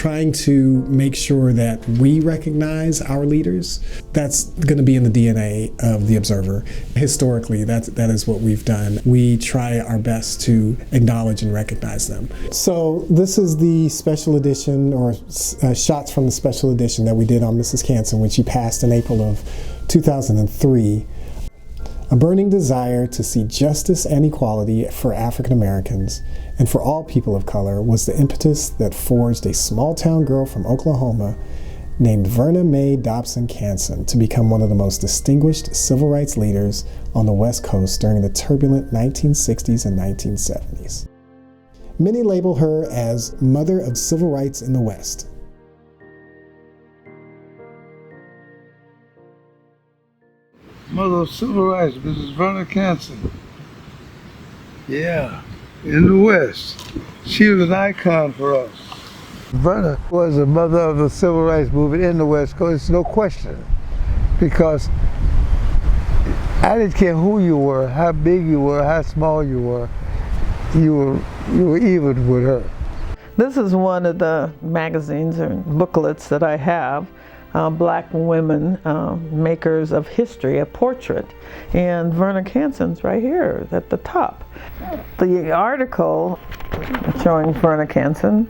trying to make sure that we recognize our leaders. That's going to be in the DNA of the Observer. Historically, that is what we've done. We try our best to acknowledge and recognize them. So this is the special edition, or shots from the special edition that we did on Mrs. Canson when she passed in April of 2003. A burning desire to see justice and equality for African Americans and for all people of color was the impetus that forged a small-town girl from Oklahoma named VIRNA Mae Dobson Canson to become one of the most distinguished civil rights leaders on the West Coast during the turbulent 1960s and 1970s. Many label her as Mother of Civil Rights in the West. Mother of Civil Rights, Mrs. VIRNA Canson. Yeah, in the West. She was an icon for us. VIRNA was the mother of the Civil Rights Movement in the West Coast, it's no question. Because I didn't care who you were, how big you were, how small you were even with her. This is one of the magazines or booklets that I have. Black women makers of history, a portrait, and VIRNA Canson's right here at the top. The article showing VIRNA Canson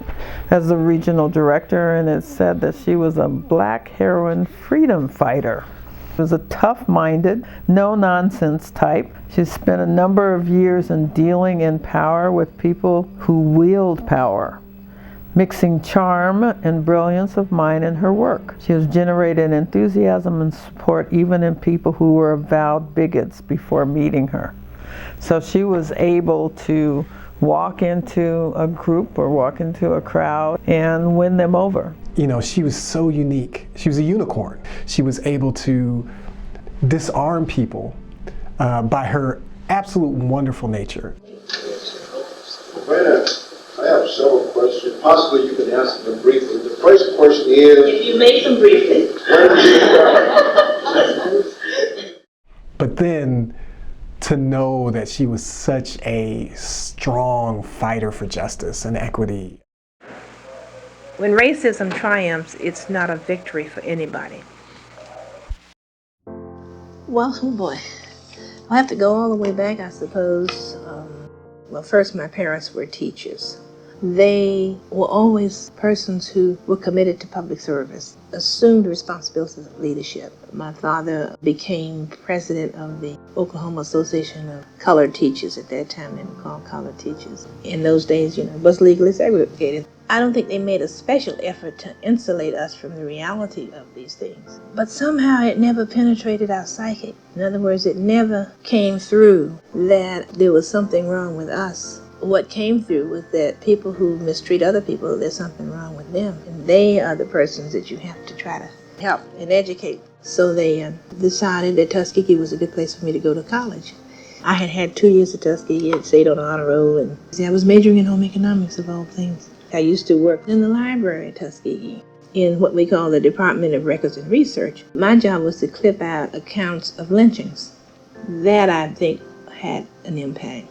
as the regional director, and it said that she was a black heroine freedom fighter. She was a tough-minded, no-nonsense type. She spent a number of years in dealing in power with people who wield power, mixing charm and brilliance of mind in her work. She has generated enthusiasm and support even in people who were avowed bigots before meeting her. So she was able to walk into a group or walk into a crowd and win them over. You know, she was so unique. She was a unicorn. She was able to disarm people by her absolute wonderful nature. I have several questions. Possibly you can answer them briefly. The first question is... If you make them briefly. But then to know that she was such a strong fighter for justice and equity. When racism triumphs, it's not a victory for anybody. Well, oh boy. I have to go all the way back, I suppose. Well, first, my parents were teachers. They were always persons who were committed to public service, assumed responsibilities of leadership. My father became president of the Oklahoma Association of Colored Teachers. At that time, they were called colored teachers. In those days, it was legally segregated. I don't think they made a special effort to insulate us from the reality of these things. But somehow it never penetrated our psyche. In other words, it never came through that there was something wrong with us. What came through was that people who mistreat other people, there's something wrong with them. And they are the persons that you have to try to help and educate. So they decided that Tuskegee was a good place for me to go to college. I had had 2 years at Tuskegee and stayed on an honor roll, and I was majoring in home economics of all things. I used to work in the library at Tuskegee in what we call the Department of Records and Research. My job was to clip out accounts of lynchings. That, I think, had an impact.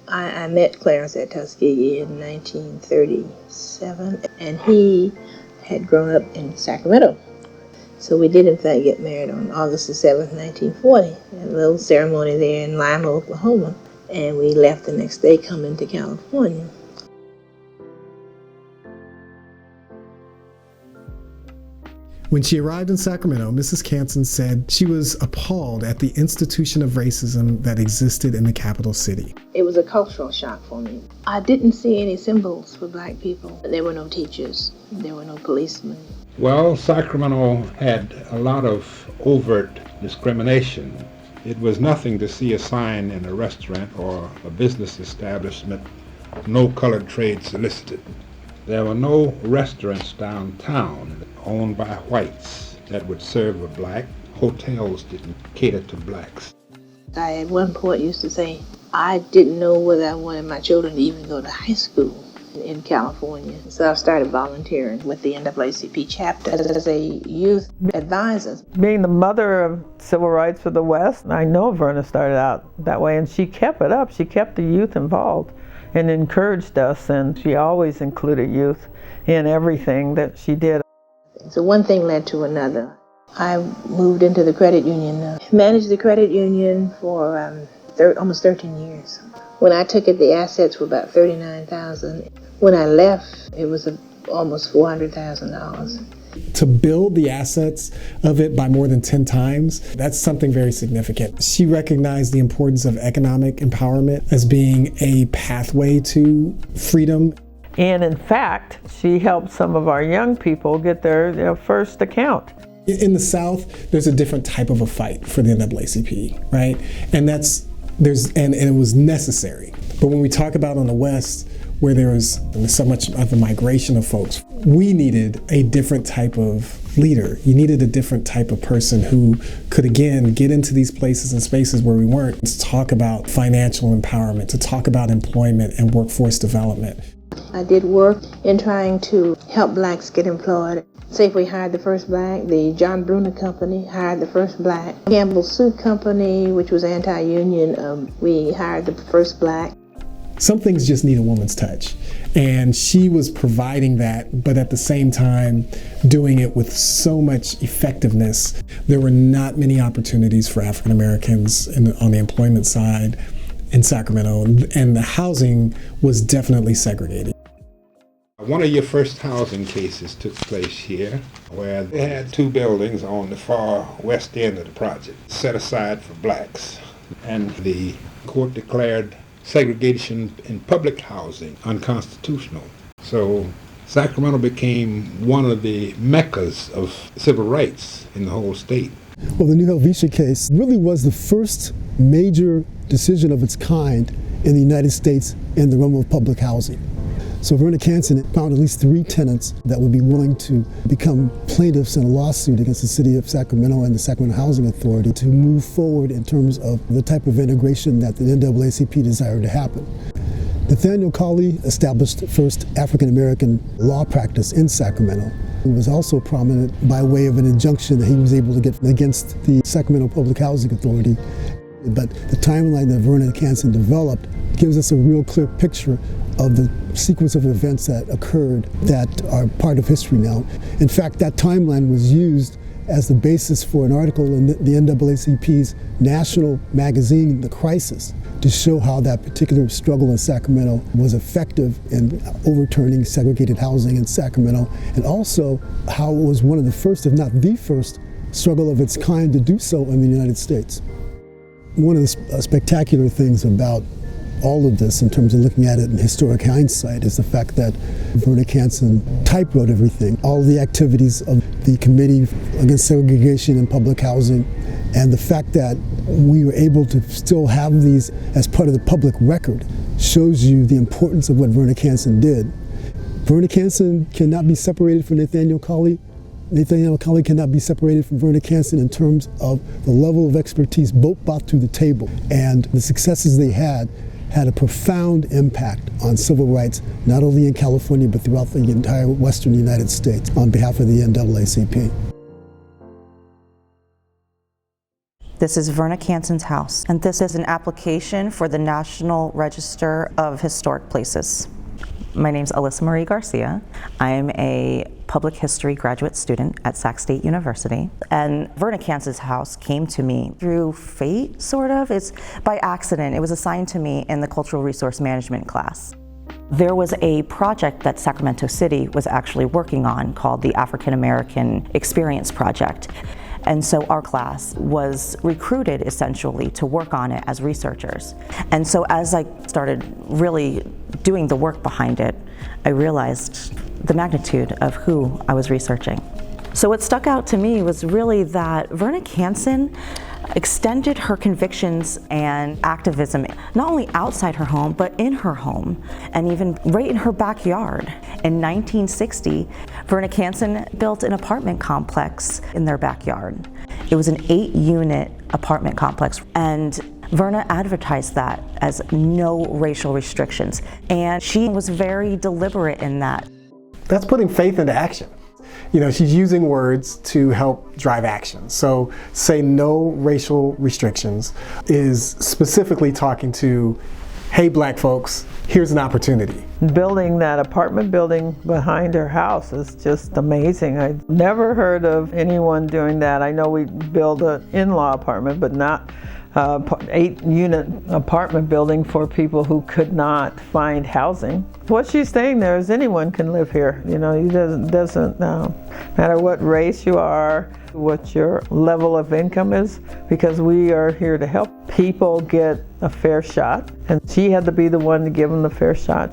I met Clarence at Tuskegee in 1937, and he had grown up in Sacramento. So we did, in fact, get married on August the 7th, 1940, at a little ceremony there in Lima, Oklahoma, and we left the next day coming to California. When she arrived in Sacramento, Mrs. Canson said she was appalled at the institution of racism that existed in the capital city. It was a cultural shock for me. I didn't see any symbols for black people. There were no teachers. There were no policemen. Well, Sacramento had a lot of overt discrimination. It was nothing to see a sign in a restaurant or a business establishment, no colored trade solicited. There were no restaurants downtown owned by whites that would serve a black. Hotels didn't cater to blacks. I at one point used to say I didn't know whether I wanted my children to even go to high school in California. So I started volunteering with the NAACP chapter as a youth advisor. Being the mother of civil rights for the West, I know VIRNA started out that way, and she kept it up. She kept the youth involved. and encouraged us, and she always included youth in everything that she did. So one thing led to another. I moved into the credit union, managed the credit union for almost 13 years. When I took it, the assets were about $39,000. When I left, it was almost $400,000. To build the assets of it by more than 10 times, that's something very significant. She recognized the importance of economic empowerment as being a pathway to freedom. And in fact, she helped some of our young people get their first account. In the South, there's a different type of a fight for the NAACP, right? And it was necessary. But when we talk about on the West, where there's so much of a migration of folks, we needed a different type of leader. You needed a different type of person who could, again, get into these places and spaces where we weren't, to talk about financial empowerment, to talk about employment and workforce development. I did work in trying to help blacks get employed. Safeway hired the first black. The John Bruner Company hired the first black. Campbell Soup Company, which was anti-union, we hired the first black. Some things just need a woman's touch. And she was providing that, but at the same time, doing it with so much effectiveness. There were not many opportunities for African Americans on the employment side in Sacramento, and the housing was definitely segregated. One of your first housing cases took place here, where they had two buildings on the far west end of the project set aside for blacks, and the court declared segregation in public housing unconstitutional. So Sacramento became one of the meccas of civil rights in the whole state. Well, the New Helvetia case really was the first major decision of its kind in the United States in the realm of public housing. So VIRNA CANSON found at least 3 tenants that would be willing to become plaintiffs in a lawsuit against the city of Sacramento and the Sacramento Housing Authority to move forward in terms of the type of integration that the NAACP desired to happen. Nathaniel Cawley established the first African-American law practice in Sacramento. He was also prominent by way of an injunction that he was able to get against the Sacramento Public Housing Authority. But the timeline that VIRNA CANSON developed gives us a real clear picture of the sequence of events that occurred that are part of history now. In fact, that timeline was used as the basis for an article in the NAACP's national magazine, The Crisis, to show how that particular struggle in Sacramento was effective in overturning segregated housing in Sacramento, and also how it was one of the first, if not the first, struggle of its kind to do so in the United States. One of the spectacular things about all of this, in terms of looking at it in historic hindsight, is the fact that VIRNA CANSON typewrote everything, all the activities of the Committee Against Segregation in Public Housing, and the fact that we were able to still have these as part of the public record shows you the importance of what VIRNA CANSON did. VIRNA CANSON cannot be separated from Nathaniel Cawley. Nathaniel Cawley cannot be separated from VIRNA CANSON in terms of the level of expertise both brought to the table, and the successes they had a profound impact on civil rights, not only in California, but throughout the entire western United States on behalf of the NAACP. This is VIRNA CANSON's house, and this is an application for the National Register of Historic Places. My name's Alyssa Marie Garcia. I am a public history graduate student at Sac State University. And VIRNA CANSON's house came to me through fate, sort of. It's by accident. It was assigned to me in the Cultural Resource Management class. There was a project that Sacramento City was actually working on called the African American Experience Project. And so our class was recruited essentially to work on it as researchers. And so as I started really doing the work behind it, I realized the magnitude of who I was researching. So what stuck out to me was really that VIRNA CANSON extended her convictions and activism not only outside her home, but in her home, and even right in her backyard. In 1960, VIRNA CANSON built an apartment complex in their backyard. It was an 8-unit apartment complex, and VIRNA advertised that as no racial restrictions, and she was very deliberate in that. That's putting faith into action. You know, she's using words to help drive action. So say no racial restrictions is specifically talking to, hey black folks, here's an opportunity. Building that apartment building behind her house is just amazing. I never heard of anyone doing that. I know we build an in-law apartment, but not 8-unit apartment building for people who could not find housing. What she's saying there is anyone can live here. You know, it doesn't matter what race you are, what your level of income is, because we are here to help people get a fair shot. And she had to be the one to give them the fair shot.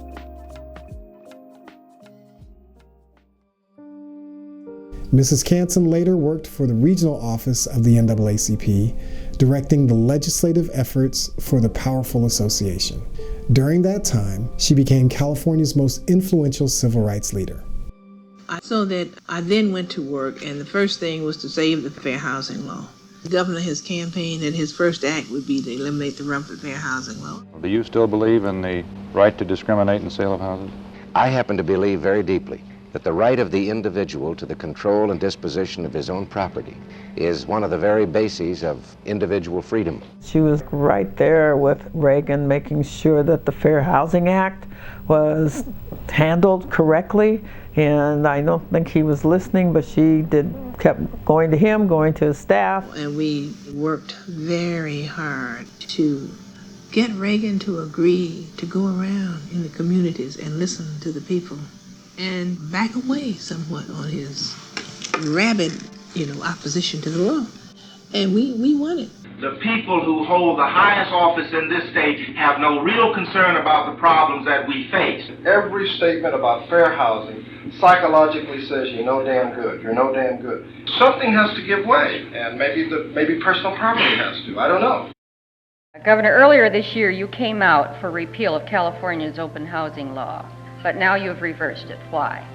Mrs. Canson later worked for the regional office of the NAACP, directing the legislative efforts for the powerful association. During that time, she became California's most influential civil rights leader. So that I then went to work, and the first thing was to save the fair housing law. The governor has campaigned that his first act would be to eliminate the rampant fair housing law. Do you still believe in the right to discriminate in the sale of houses? I happen to believe very deeply that the right of the individual to the control and disposition of his own property is one of the very bases of individual freedom. She was right there with Reagan, making sure that the Fair Housing Act was handled correctly, and I don't think he was listening, but she kept going to him, going to his staff. And we worked very hard to get Reagan to agree to go around in the communities and listen to the people and back away somewhat on his rabid, opposition to the law. And we won it. The people who hold the highest office in this state have no real concern about the problems that we face. Every statement about fair housing psychologically says you're no damn good, you're no damn good. Something has to give way, and maybe personal property has to, I don't know. Governor, earlier this year you came out for repeal of California's open housing law, but now you've reversed it. Why?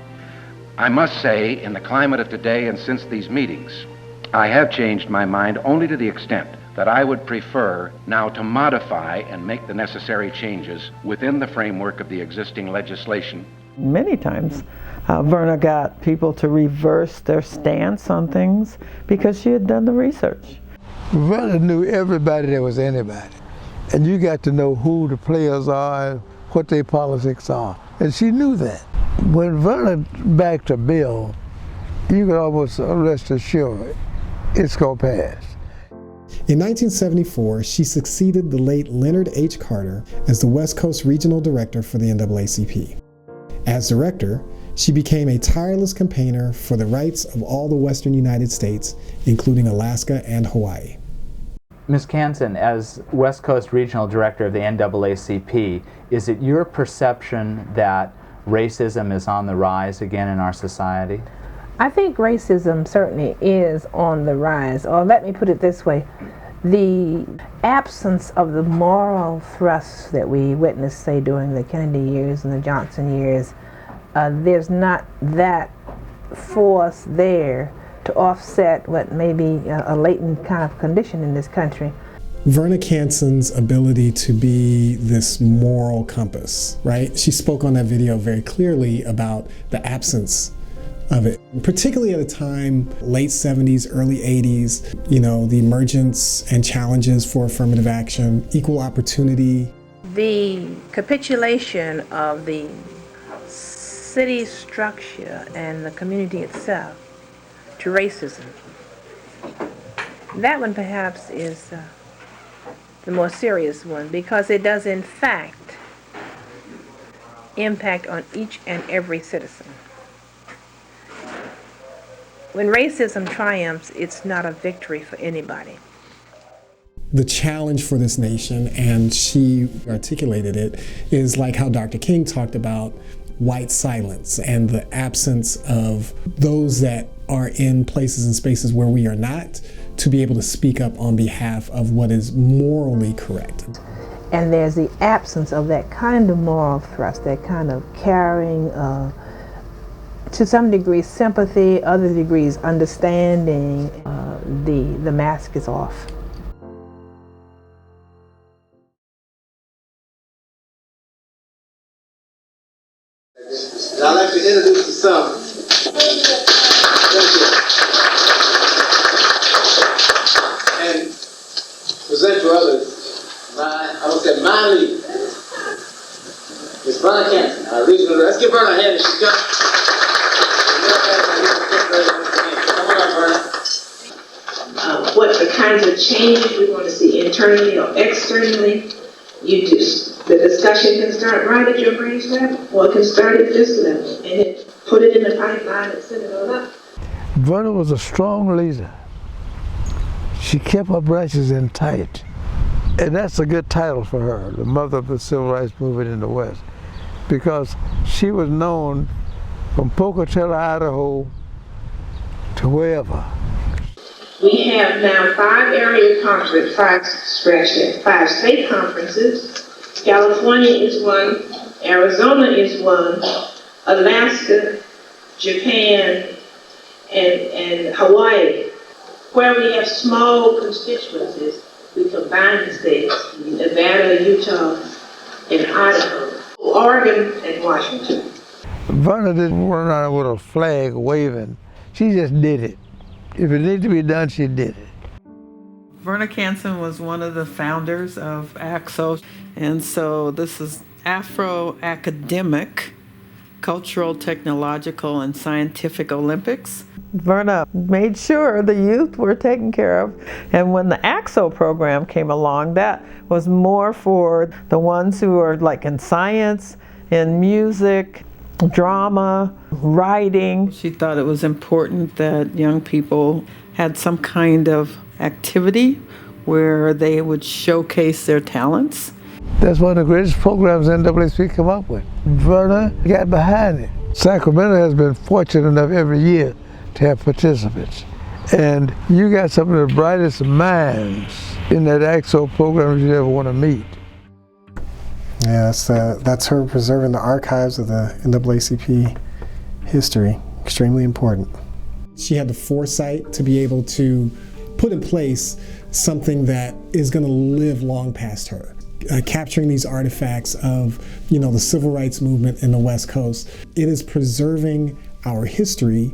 I must say, in the climate of today and since these meetings, I have changed my mind only to the extent that I would prefer now to modify and make the necessary changes within the framework of the existing legislation. Many times, VIRNA got people to reverse their stance on things because she had done the research. VIRNA knew everybody that was anybody. And you got to know who the players are and what their politics are. And she knew that. When VIRNA backed a bill, you could almost rest assured it's going to pass. In 1974, she succeeded the late Leonard H. Carter as the West Coast Regional Director for the NAACP. As director, she became a tireless campaigner for the rights of all the western United States, including Alaska and Hawaii. Ms. Canson, as West Coast Regional Director of the NAACP, is it your perception that racism is on the rise again in our society? I think racism certainly is on the rise, or let me put it this way, the absence of the moral thrust that we witnessed, say, during the Kennedy years and the Johnson years, there's not that force there to offset what may be a latent kind of condition in this country. VIRNA Canson's ability to be this moral compass, right? She spoke on that video very clearly about the absence of it, particularly at a time, late 70s, early 80s, the emergence and challenges for affirmative action, equal opportunity. The capitulation of the city structure and the community itself to racism, that one perhaps is the more serious one, because it does in fact impact on each and every citizen. When racism triumphs, it's not a victory for anybody. The challenge for this nation, and she articulated it, is like how Dr. King talked about white silence and the absence of those that are in places and spaces where we are not, to be able to speak up on behalf of what is morally correct. And there's the absence of that kind of moral thrust, that kind of carrying, to some degree, sympathy, other degrees, understanding. The mask is off. I'd like to introduce the song. Thank you. And present to others my leader. Let's give Verna a hand. She's got. Come on up, Verna. What the kinds of changes we want to see internally or externally, the discussion can start right at your brain's level, or it can start at this level, and then put it in the pipeline and send it on up. Verna was a strong leader. She kept her branches in tight. And that's a good title for her, the mother of the civil rights movement in the West, because she was known from Pocatello, Idaho, to wherever. We have now 5 area conferences, 5 state conferences. California is one, Arizona is one, Alaska, Japan, and Hawaii. Where we have small constituencies, we combine the states, Nevada, Utah, and Idaho, Oregon, and Washington. Verna didn't run around with a flag waving. She just did it. If it needed to be done, she did it. VIRNA CANSON was one of the founders of ACSO, and so this is Afro-Academic, Cultural, Technological, and Scientific Olympics. VIRNA made sure the youth were taken care of, and when the ACSO program came along, that was more for the ones who are like in science, in music, drama, writing. She thought it was important that young people had some kind of activity where they would showcase their talents. That's one of the greatest programs NAACP come up with. Verna got behind it. Sacramento has been fortunate enough every year to have participants. And you got some of the brightest minds in that ACSO program you ever want to meet. Yeah, that's her preserving the archives of the NAACP history. Extremely important. She had the foresight to be able to put in place something that is going to live long past her. Capturing these artifacts of, the civil rights movement in the West Coast. It is preserving our history,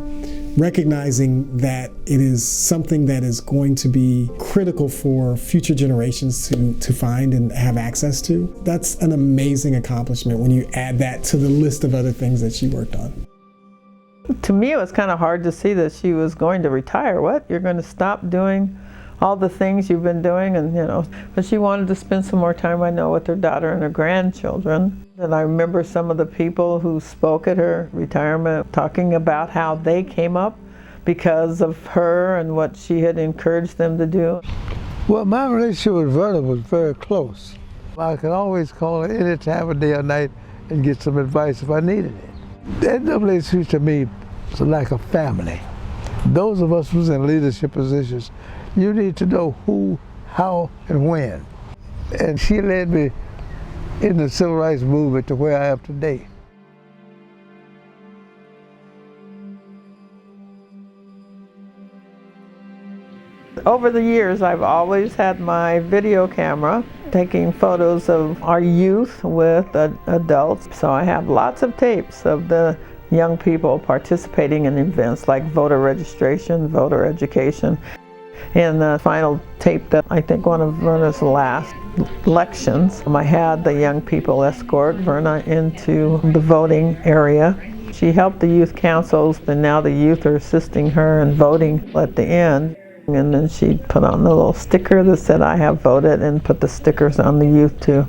recognizing that it is something that is going to be critical for future generations to find and have access to. That's an amazing accomplishment when you add that to the list of other things that she worked on. To me, it was kind of hard to see that she was going to retire. What? You're going to stop doing all the things you've been doing? And but she wanted to spend some more time, I know, with her daughter and her grandchildren. And I remember some of the people who spoke at her retirement talking about how they came up because of her and what she had encouraged them to do. Well, my relationship with Verna was very close. I could always call her any time of day or night and get some advice if I needed it. The NAACP to me was like a family. Those of us who's in leadership positions, you need to know who, how, and when. And she led me in the civil rights movement to where I am today. Over the years, I've always had my video camera taking photos of our youth with adults. So I have lots of tapes of the young people participating in events like voter registration, voter education. And the final tape that I think one of Verna's last elections, I had the young people escort Verna into the voting area. She helped the youth councils, and now the youth are assisting her in voting at the end. And then she put on the little sticker that said, "I have voted," and put the stickers on the youth too.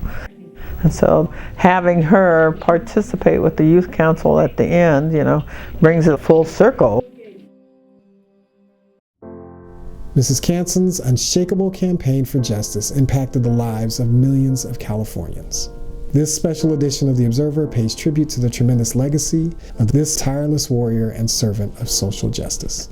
And so having her participate with the youth council at the end, brings it full circle. Mrs. Canson's unshakable campaign for justice impacted the lives of millions of Californians. This special edition of The Observer pays tribute to the tremendous legacy of this tireless warrior and servant of social justice.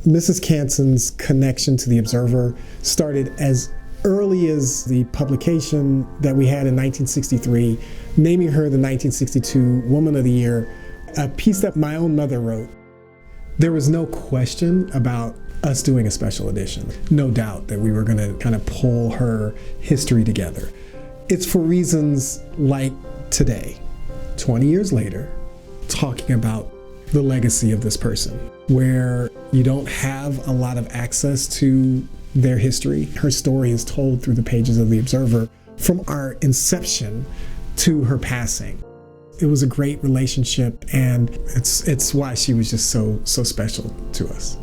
Mrs. Canson's connection to The Observer started as early as the publication that we had in 1963, naming her the 1962 Woman of the Year, a piece that my own mother wrote. There was no question about us doing a special edition. No doubt that we were going to kind of pull her history together. It's for reasons like today, 20 years later, talking about the legacy of this person, where you don't have a lot of access to their history. Her story is told through the pages of The Observer from our inception to her passing. It was a great relationship, and it's why she was just so special to us.